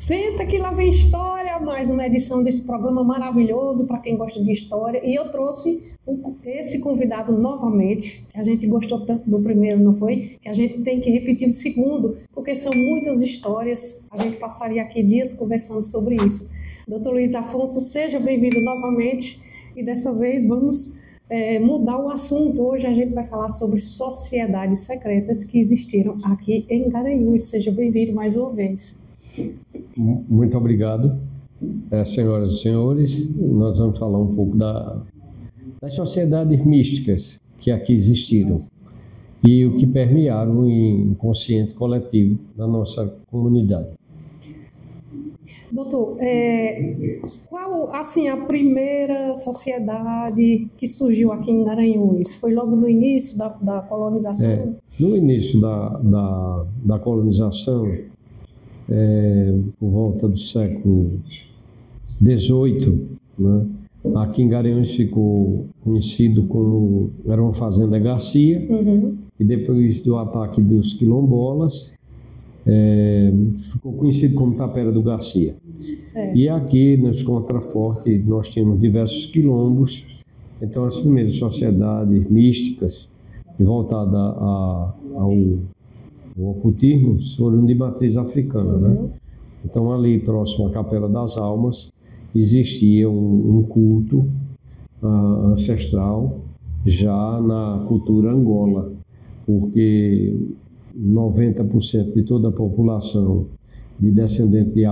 Senta que lá vem história, mais uma edição desse programa maravilhoso para quem gosta de história. E eu trouxe esse convidado novamente, que a gente gostou tanto do primeiro, não foi? Que a gente tem que repetir o segundo, porque são muitas histórias. A gente passaria aqui dias conversando sobre isso. Doutor Luiz Afonso, seja bem-vindo novamente. E dessa vez vamos mudar o assunto. Hoje a gente vai falar sobre sociedades secretas que existiram aqui em Garanhuns. Seja bem-vindo mais uma vez. Muito obrigado, senhoras e senhores. Nós vamos falar um pouco das sociedades místicas que aqui existiram e o que permearam o inconsciente coletivo da nossa comunidade. Doutor, qual assim, a primeira sociedade que surgiu aqui em Garanhuns? Foi logo no início da colonização? No início da colonização, por volta do século XVIII, né, aqui em Garanhuns ficou conhecido como, era uma fazenda Garcia, e depois do ataque dos quilombolas, ficou conhecido como Tapera do Garcia. Certo. E aqui nos contrafortes nós tínhamos diversos quilombos, então as primeiras sociedades místicas voltadas ao ocultismo foram de matriz africana, né? Então ali próximo à Capela das Almas existia um culto ancestral já na cultura Angola, porque 90% de toda a população de descendentes de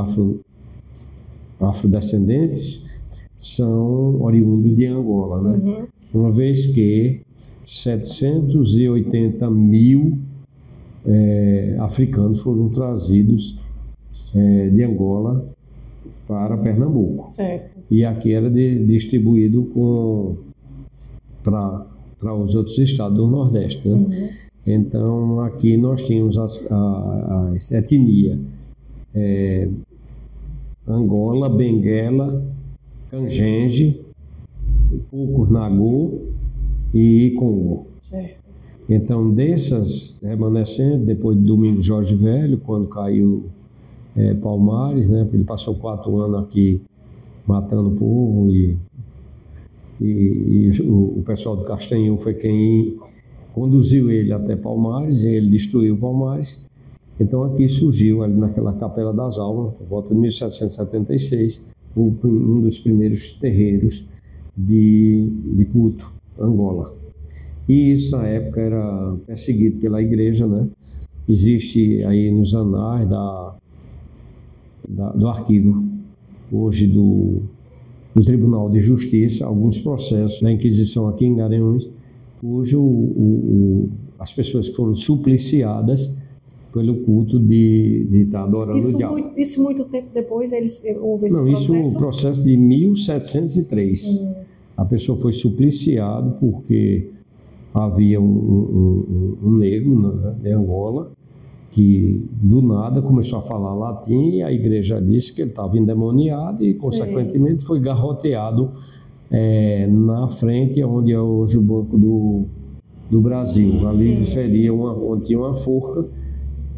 afrodescendentes são oriundos de Angola, né? Uma vez que 780 mil africanos foram trazidos de Angola para Pernambuco. Certo. E aqui era distribuído para os outros estados do Nordeste, né? Então aqui nós tínhamos a etnia Angola, Benguela, Cangenge, poucos Nagô e Congo. Certo. Então, dessas remanescentes, depois de Domingos Jorge Velho, quando caiu Palmares, né, ele passou 4 anos aqui matando o povo e o pessoal do Castanhão foi quem conduziu ele até Palmares, e ele destruiu Palmares. Então, aqui surgiu, ali naquela Capela das Almas, por volta de 1776, um dos primeiros terreiros de culto, Angola. E isso, na época, era perseguido pela igreja, né? Existe aí nos anais do arquivo, hoje do Tribunal de Justiça, alguns processos da Inquisição aqui em Garanhuns, cujo as pessoas foram supliciadas pelo culto de estar adorando o diabo. Isso muito tempo depois houve esse processo? Não, isso é o processo de 1703. A pessoa foi supliciada porque havia um negro, né, de Angola, que do nada começou a falar latim, e a igreja disse que ele estava endemoniado e, consequentemente, foi garroteado na frente, onde é hoje o Banco do Brasil. Ali seria onde tinha uma forca,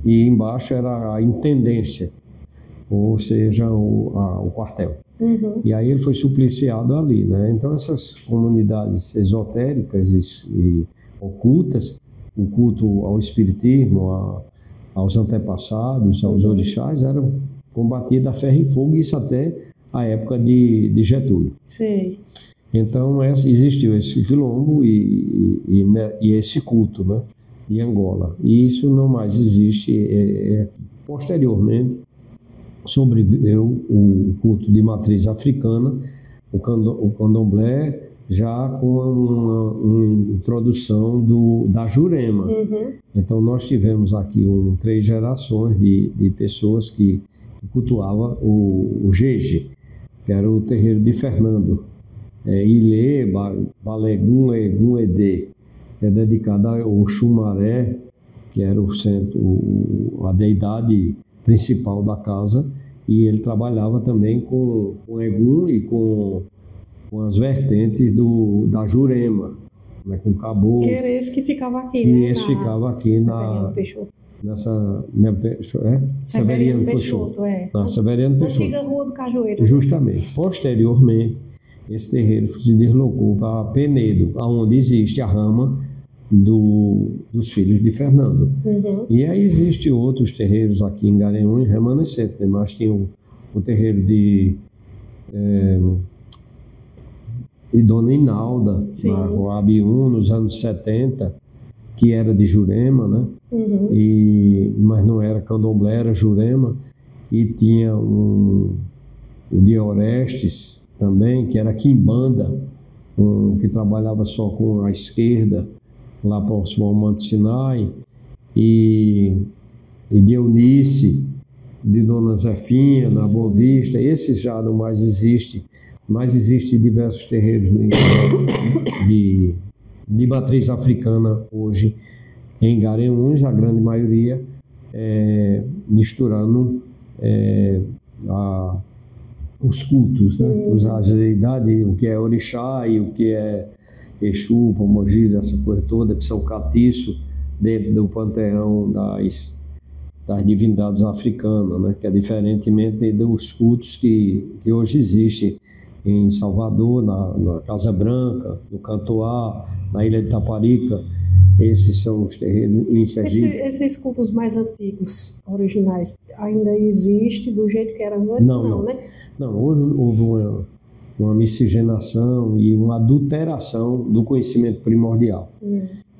e embaixo era a intendência, ou seja, o quartel. E aí ele foi supliciado ali, né? Então essas comunidades esotéricas e ocultas, o culto ao espiritismo, aos antepassados, aos orixás, eram combatidos a ferro e fogo, isso até a época de Getúlio. Sim. Então existiu esse quilombo e esse culto, né, de Angola. E isso não mais existe. Posteriormente sobreviveu o culto de matriz africana, o candomblé, já com uma introdução da Jurema. Então nós tivemos aqui 3 gerações de pessoas que cultuavam o Jeje, que era o terreiro de Fernando. Ilê, Balegum, Egum, Edê, é dedicado ao Xumaré, que era o centro, a deidade principal da casa, e ele trabalhava também com Egum e com as vertentes da Jurema, né, com Caboclo. Que era esse que ficava aqui, que né? Esse ficava aqui Severiano Peixoto, Severiano Peixoto. Antiga Rua do Cajueiro. Justamente. Posteriormente, esse terreiro se deslocou para Penedo, onde existe a rama dos filhos de Fernando. E aí existem outros terreiros aqui em Garanhuns remanescentes, né? Mas tinha o terreiro de Dona Inalda, na Rua Abiúna, nos anos 70, que era de Jurema, né? Mas não era candomblé, era Jurema. E tinha o de Orestes também, que era Quimbanda, que trabalhava só com a esquerda, lá próximo ao Manto Sinai, e de Eunice, de Dona Zefinha, na Boa Vista. Esses já não mais existem, mas existem diversos terreiros de matriz africana hoje em Garanhuns, a grande maioria misturando os cultos, né? As deidades, o que é orixá e o que é Exu, Pombogira, essa coisa toda, que são catiço dentro do panteão das divindades africanas, né? Que é diferentemente dos cultos que hoje existem em Salvador, na Casa Branca, no Cantoá, na Ilha de Taparica. Esses são os terreiros em Sergipe. Esses cultos mais antigos, originais, ainda existem do jeito que era antes? Não, né? Não, houve uma miscigenação e uma adulteração do conhecimento primordial.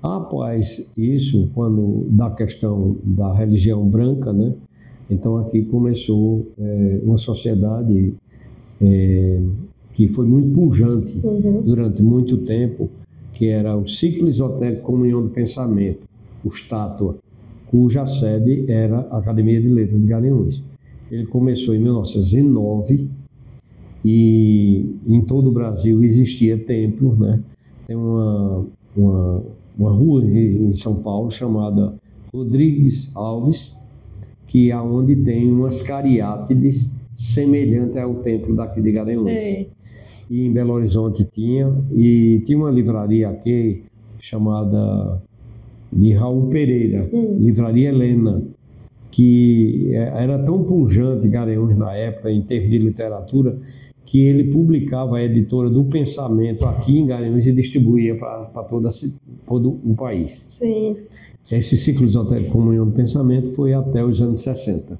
Após isso, quando da questão da religião branca, né? Então aqui começou uma sociedade que foi muito pujante durante muito tempo, que era o Ciclo Esotérico Comunhão do Pensamento, o Estátua, cuja sede era a Academia de Letras de Garanhuns. Ele começou em 1909 e em todo o Brasil existia templos, né? Tem uma rua em São Paulo chamada Rodrigues Alves, que é onde tem umas cariátides semelhantes ao templo daqui de Garanhuns. E em Belo Horizonte tinha uma livraria aqui chamada de Raul Pereira, Livraria Helena, que era tão pujante Garanhuns na época em termos de literatura, que ele publicava a editora do Pensamento aqui em Garanhuns e distribuía para todo o país. Sim. Esse Ciclo Esotérico Comunhão do Pensamento foi até os anos 60.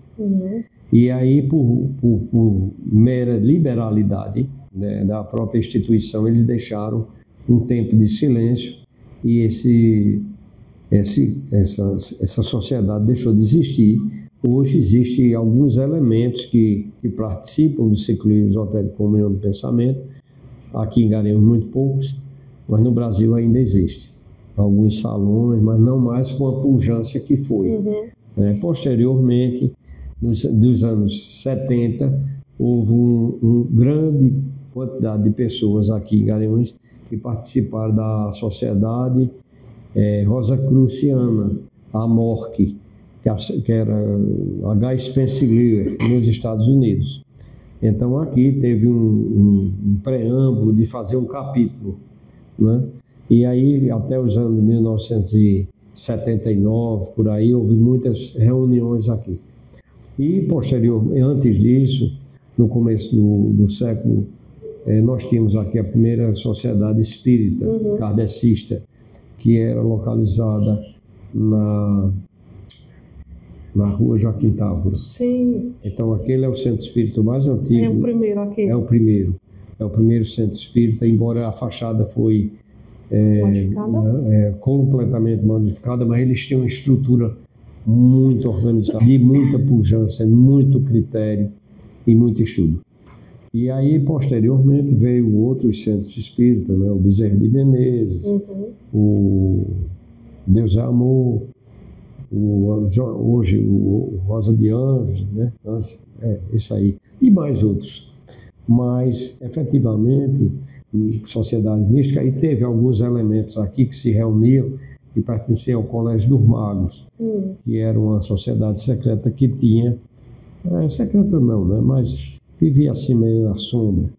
E aí, por mera liberalidade, né, da própria instituição, eles deixaram um tempo de silêncio e essa sociedade deixou de existir. Hoje existem alguns elementos que participam do Ciclo Esotérico Comunhão do Pensamento. Aqui em Garanhuns muito poucos, mas no Brasil ainda existe alguns salões, mas não mais com a pujança que foi. Posteriormente, dos anos 70, houve uma grande quantidade de pessoas aqui em Garanhuns que participaram da Sociedade Rosacruciana, a MORC, que era H. Spencer Gleier, nos Estados Unidos. Então aqui teve um preâmbulo de fazer um capítulo, né? E aí até os anos 1979, por aí, houve muitas reuniões aqui. E antes disso, no começo do século, nós tínhamos aqui a primeira sociedade espírita, kardecista, que era localizada na Rua Joaquim Távora. Sim. Então aquele é o centro espírita mais antigo. É o primeiro aqui. É o primeiro centro espírita, embora a fachada foi completamente modificada, mas eles têm uma estrutura muito organizada, de muita pujança, muito critério e muito estudo. E aí, posteriormente, veio outros centros espíritas, né? O Bezerra de Menezes, o Deus é Amor, hoje o Rosa de Anjos, né? Isso aí, e mais outros. Mas, efetivamente, sociedade mística, e teve alguns elementos aqui que se reuniam e pertenciam ao Colégio dos Magos, que era uma sociedade secreta que tinha, secreta não, né? Mas vivia assim meio na sombra,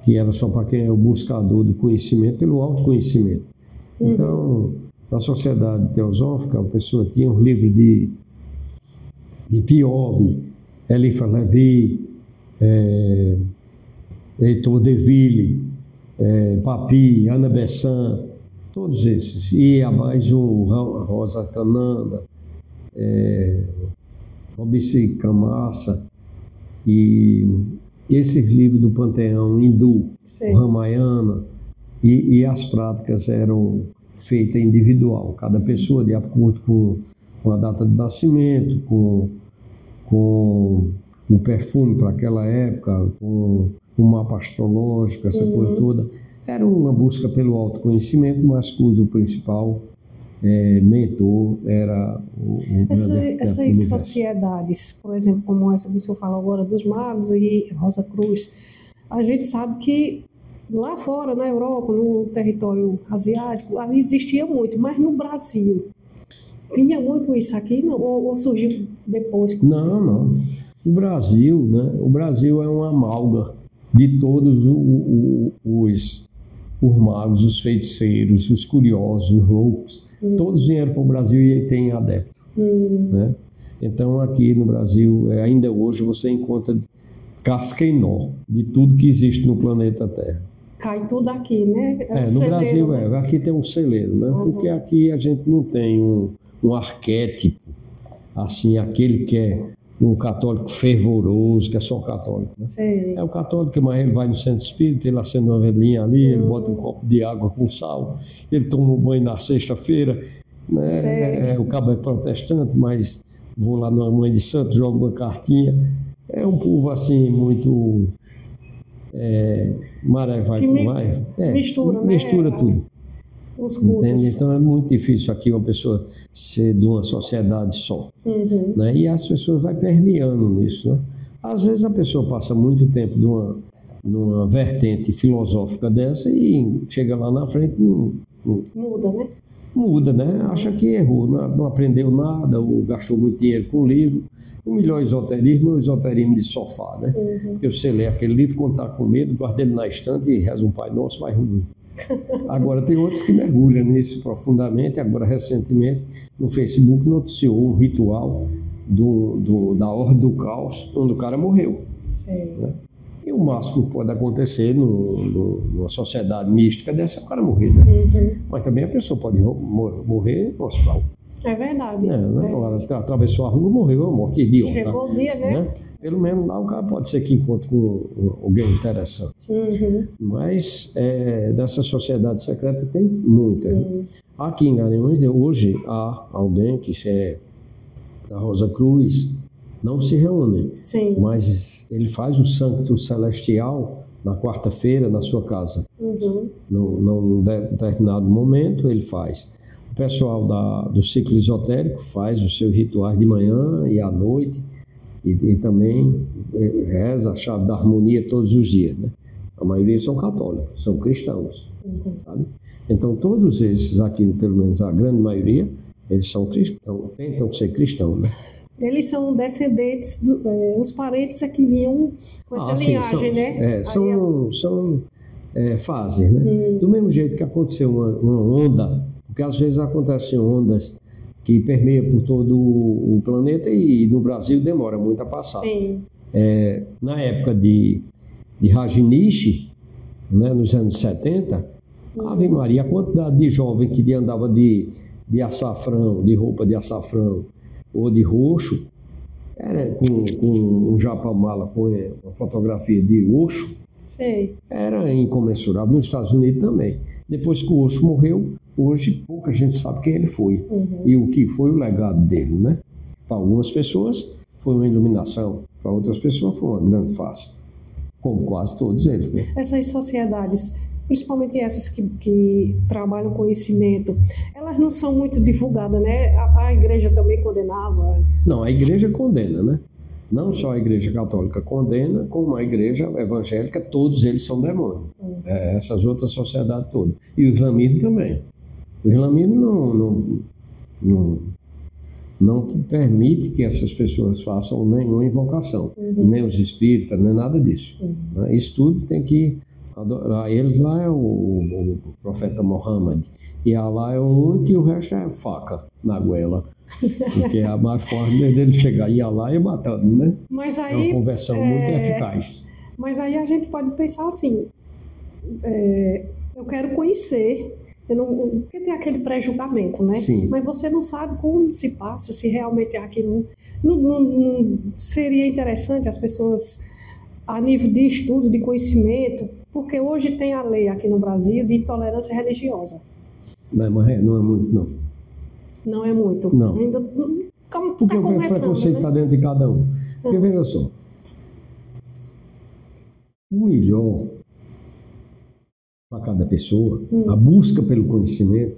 que era só para quem é o buscador do conhecimento, pelo autoconhecimento. Então, Na sociedade teosófica, a pessoa tinha os livros de Piovi, Eliphas Levi, Heitor Deville, Papi, Ana Bessan, todos esses. E a mais Rosa Cananda, Robici Camassa, e esses livros do panteão hindu, o Ramayana, e as práticas eram feitas individual, cada pessoa de acordo com a data de nascimento, com o perfume para aquela época, com o mapa astrológico, essa coisa toda. Era uma busca pelo autoconhecimento, mas cujo principal mentor era o essas sociedades, por exemplo, como essa que o senhor fala agora dos magos e Rosa Cruz, a gente sabe que lá fora, na Europa, no território asiático, ali existia muito, mas no Brasil tinha muito isso aqui, não? Ou surgiu depois? Não. O Brasil, né? O Brasil é uma amálgama de todos os magos, os feiticeiros, os curiosos, os loucos. Todos vieram para o Brasil e têm adepto. Né? Então, aqui no Brasil, ainda hoje, você encontra casca e nó de tudo que existe no planeta Terra. Cai tudo aqui, né? No celeiro, Brasil, né? Aqui tem um celeiro, né? Porque aqui a gente não tem um arquétipo, assim, aquele que é um católico fervoroso, que é só católico. Né? É o católico, mas ele vai no centro espírita, ele acende uma velinha ali, ele bota um copo de água com sal, ele toma um banho na sexta-feira. Né? O cabo é protestante, mas vou lá na Mãe de Santo, jogo uma cartinha. É um povo assim, muito... maré vai com maré. Mistura tudo. Os cultos. Entende? Então é muito difícil aqui uma pessoa ser de uma sociedade só. Né? E as pessoas vão permeando nisso. Né? Às vezes a pessoa passa muito tempo numa vertente filosófica dessa e chega lá na frente muda, né? Muda, né? Acha que errou, não aprendeu nada, ou gastou muito dinheiro com o livro. O melhor esoterismo é o esoterismo de sofá, né? Porque você lê aquele livro, quando está com medo, guarda ele na estante e reza um Pai Nosso, vai ruim. Agora tem outros que mergulham nisso profundamente. Agora recentemente no Facebook noticiou um ritual da Ordem do Caos, onde o cara morreu. Né? E o máximo que pode acontecer numa sociedade mística dessa é o cara morrer, né? Mas também a pessoa pode morrer no hospital. É verdade. Atravessou a rua, morreu, é uma morte idiota. Chegou o dia, né? Pelo menos lá o cara pode ser que encontre com alguém interessante. Mas dessa sociedade secreta tem muita. Aqui em Garanhuns, hoje há alguém que é da Rosa Cruz, não se reúne, mas ele faz o Sancto Celestial na quarta-feira na sua casa. Num determinado momento ele faz. O pessoal do ciclo esotérico faz os seus rituais de manhã e à noite. E também reza a chave da harmonia todos os dias, né? A maioria são católicos, são cristãos, sabe? Então todos esses aqui, pelo menos a grande maioria, eles são cristãos, tentam ser cristãos, né? Eles são descendentes, os parentes é que vinham com essa linhagem, né? São fases, né? Do mesmo jeito que aconteceu uma onda, porque às vezes acontecem ondas que permeia por todo o planeta e no Brasil demora muito a passar. Na época de Rajneesh, né, nos anos 70, Ave Maria, a quantidade de jovem que andava de açafrão, de roupa de açafrão ou de roxo, era com um japamala com uma fotografia de Osho, era incomensurável. Nos Estados Unidos também. Depois que o Osho morreu, hoje pouca gente sabe quem ele foi e o que foi o legado dele, né? Para algumas pessoas foi uma iluminação, para outras pessoas foi uma grande face, como quase todos eles, né? Essas sociedades, principalmente essas que trabalham conhecimento, elas não são muito divulgadas, né? A igreja também condenava? Não, a igreja condena, né? Não só a igreja católica condena, como a igreja evangélica, todos eles são demônios. Essas outras sociedades todas. E o islamismo também. O islamismo não permite que essas pessoas façam nenhuma invocação, nem os espíritas, nem nada disso. Isso tudo tem que Eles lá é o profeta Mohammed. E Allah é o único e o resto é faca na goela. Porque é a mais forte dele chegar. E Allah é matando, né? Mas aí, é uma conversão muito eficaz. Mas aí a gente pode pensar assim, eu quero conhecer, porque tem aquele pré-julgamento, né? Sim. Mas você não sabe como se passa, se realmente é aquilo. Não seria interessante as pessoas, a nível de estudo, de conhecimento, porque hoje tem a lei aqui no Brasil de intolerância religiosa. Mas não é muito, não. Não é muito? Não. Ainda, porque o preconceito está dentro de cada um. Porque veja só, o melhor para cada pessoa, a busca pelo conhecimento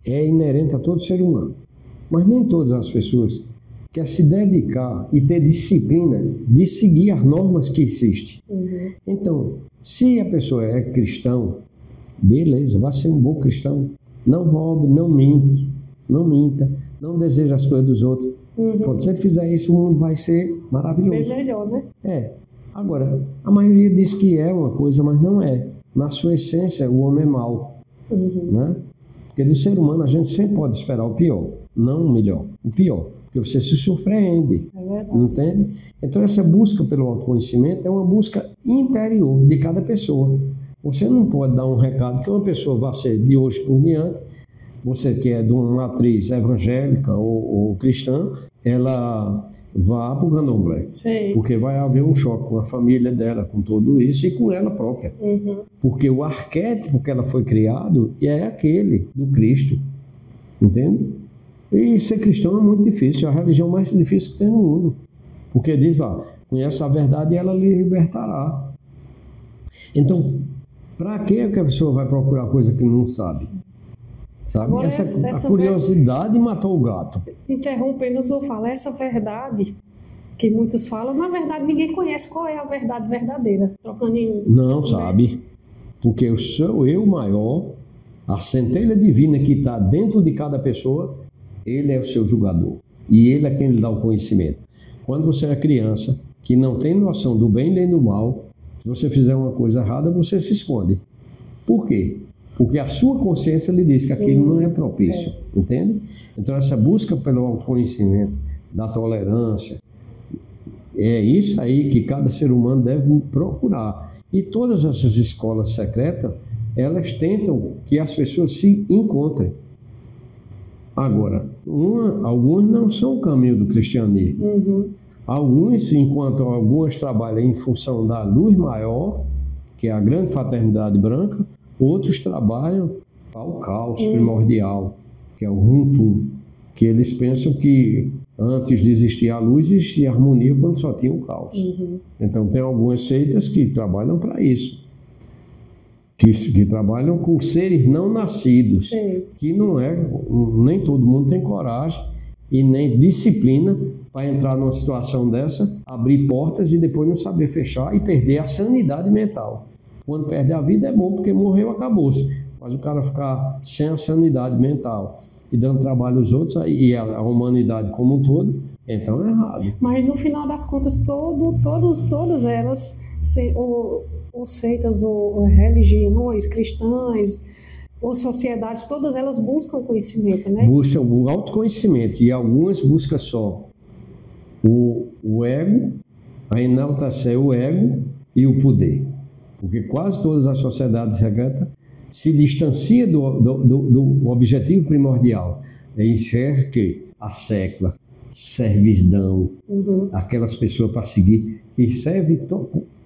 é inerente a todo ser humano. Mas nem todas as pessoas querem se dedicar e ter disciplina de seguir as normas que existem. Então, se a pessoa é cristão, beleza, vai ser um bom cristão. Não roube, não mente, não minta, não deseja as coisas dos outros. Quando você fizer isso, o mundo vai ser maravilhoso. Bem melhor, né? Agora, a maioria diz que é uma coisa, mas não é. Na sua essência, o homem é mau. Né? Porque do ser humano, a gente sempre pode esperar o pior, não o melhor, o pior. Porque você se surpreende, entende? Então, essa busca pelo autoconhecimento é uma busca interior de cada pessoa. Você não pode dar um recado que uma pessoa vai ser de hoje por diante, você que é de uma matriz evangélica ou cristã, ela vá para o candomblé. Porque vai haver um choque com a família dela, com tudo isso, e com ela própria. Porque o arquétipo que ela foi criado é aquele do Cristo. Entende? E ser cristão é muito difícil, é a religião mais difícil que tem no mundo. Porque diz lá, conhece a verdade e ela lhe libertará. Então, para que a pessoa vai procurar coisa que não sabe? Sabe? Agora, a curiosidade matou o gato. Interrompendo, eu vou falar essa verdade que muitos falam, na verdade ninguém conhece qual é a verdade verdadeira. Trocando em... Não sabe, porque eu sou eu maior, a centelha divina que está dentro de cada pessoa, ele é o seu julgador e ele é quem lhe dá o conhecimento. Quando você é criança, que não tem noção do bem nem do mal, se você fizer uma coisa errada, você se esconde. Por quê? Porque a sua consciência lhe diz que aquilo não é propício, entende? Então, essa busca pelo autoconhecimento, da tolerância, é isso aí que cada ser humano deve procurar. E todas essas escolas secretas, elas tentam que as pessoas se encontrem. Agora, algumas não são o caminho do cristianismo. Alguns, enquanto algumas trabalham em função da luz maior, que é a grande fraternidade branca, outros trabalham para o caos primordial, que é o Huntu, que eles pensam que antes de existir a luz, existia a harmonia quando só tinha o caos. Então, tem algumas seitas que trabalham para isso, que trabalham com seres não nascidos, que não é, nem todo mundo tem coragem e nem disciplina para entrar numa situação dessa, abrir portas e depois não saber fechar e perder a sanidade mental. Quando perde a vida é bom, porque morreu, acabou-se. Mas o cara ficar sem a sanidade mental e dando trabalho aos outros, e a humanidade como um todo, então é errado. Mas no final das contas, todas elas, ou seitas, ou religiões, cristãs, ou sociedades, todas elas buscam conhecimento, né? Buscam o autoconhecimento, e algumas buscam só o ego, a enaltecer o ego e o poder. Porque quase todas as sociedades secretas se distanciam do objetivo primordial. Isso é que a sécula, servidão, aquelas pessoas para seguir, que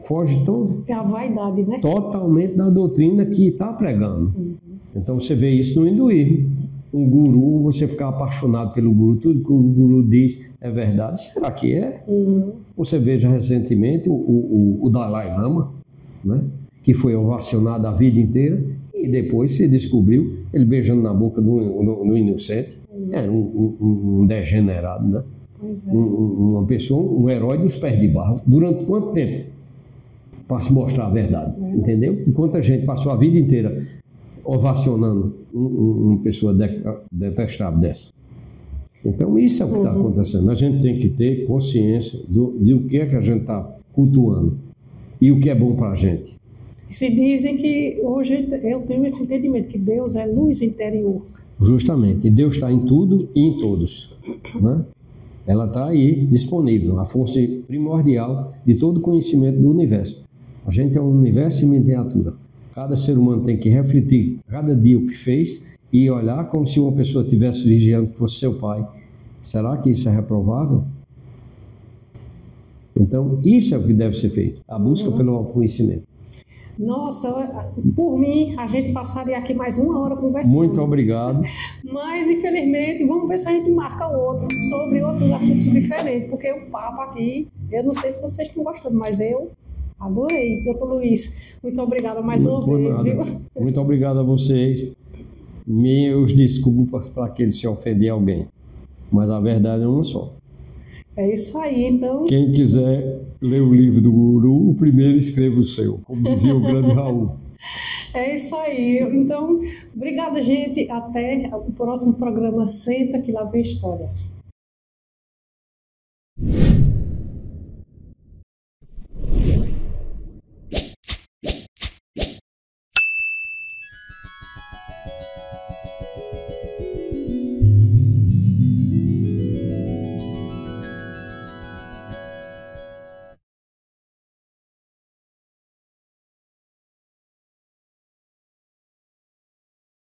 foge É a vaidade, né? Totalmente da doutrina que está pregando. Então você vê isso no hinduísmo. Um guru, você ficar apaixonado pelo guru, tudo que o guru diz é verdade. Será que é? Você veja recentemente o Dalai Lama, né, que foi ovacionado a vida inteira e depois se descobriu ele beijando na boca do inocente. Era um degenerado, né? Uma pessoa, um herói dos pés de barro. Durante quanto tempo? Para se mostrar a verdade, entendeu? Enquanto a gente passou a vida inteira ovacionando uma pessoa detestável dessa. Então isso é o que está acontecendo. A gente tem que ter consciência de o que é que a gente está cultuando e o que é bom para a gente. Se dizem que hoje eu tenho esse entendimento, que Deus é luz interior. Justamente. E Deus está em tudo e em todos, né? Ela está aí disponível, a força primordial de todo conhecimento do universo. A gente é um universo em miniatura. Cada ser humano tem que refletir cada dia o que fez e olhar como se uma pessoa estivesse vigiando que fosse seu pai. Será que isso é reprovável? Então, isso é o que deve ser feito, a busca pelo conhecimento. Nossa, por mim, a gente passaria aqui mais 1 hora conversando. Muito obrigado. Mas, infelizmente, vamos ver se a gente marca outro, sobre outros assuntos diferentes, porque o papo aqui, eu não sei se vocês estão gostando, mas eu adorei. Doutor Luiz, muito obrigada mais uma vez, viu? Muito obrigado a vocês. Meus desculpas para aquele se ofender alguém, mas a verdade é uma só. É isso aí, então. Quem quiser ler o livro do Guru, o primeiro escreva o seu, como dizia o grande Raul. É isso aí. Então, obrigada, gente. Até o próximo programa. Senta que lá vem história.